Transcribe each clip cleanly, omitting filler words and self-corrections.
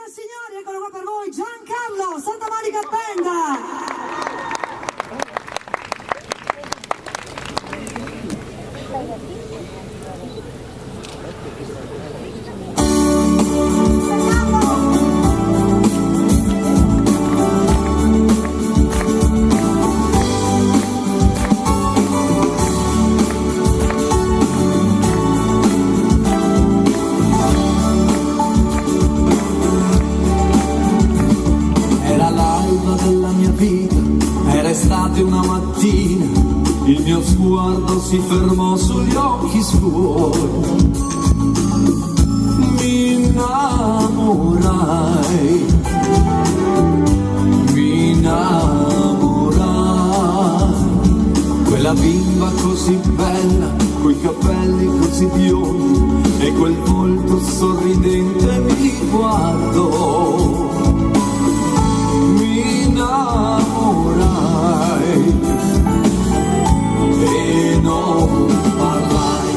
e signori, eccolo qua per voi, Giancarlo Santa Monica Band! Della mia vita era estate una mattina, il mio sguardo si fermò sugli occhi suoi, mi innamorai, quella bimba così bella, coi capelli così biondi e quel volto sorridente mi guardò. E non parlai,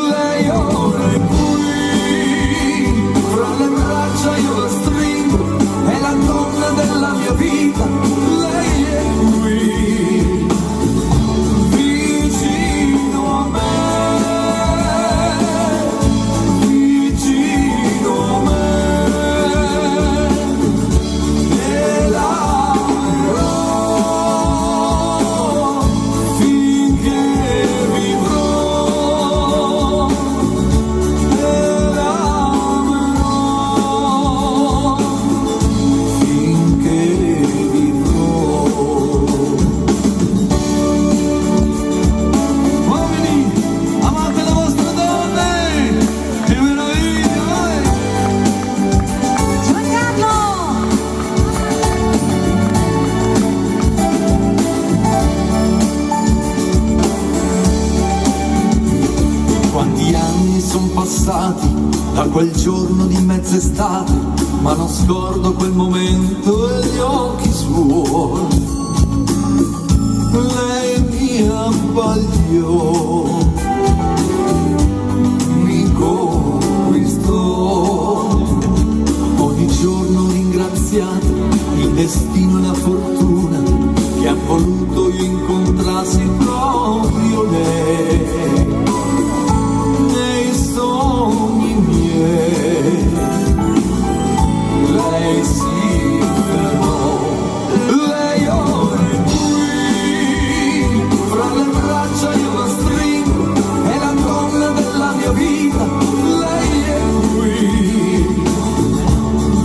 lei ora è qui, fra le braccia io la stringo, è la donna della mia vita, lei è qui, vicino a me, vicino a me. Quanti anni son passati da quel giorno di mezz'estate, ma non scordo quel momento e gli occhi suoi. Lei mi abbagliò, mi conquistò. Ogni giorno ringraziato il destino e la fortuna che ha voluto io incontrassi proprio lei. Sogni miei, lei si fermò, lei ora è qui, fra le braccia io la stringo, è la donna della mia vita, lei è qui,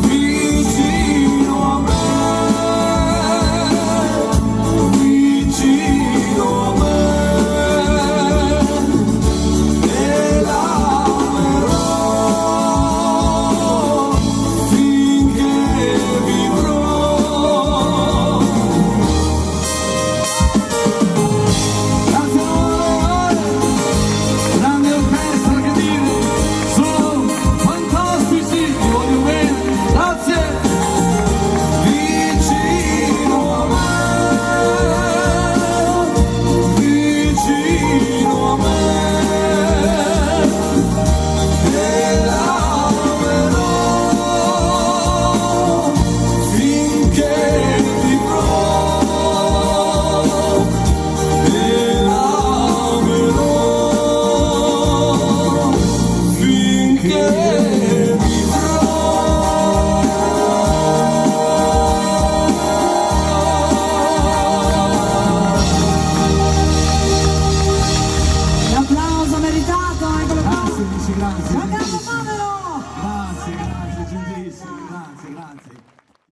vicino a me, vicino a me. Grazie. Grazie, gentilissimo, grazie.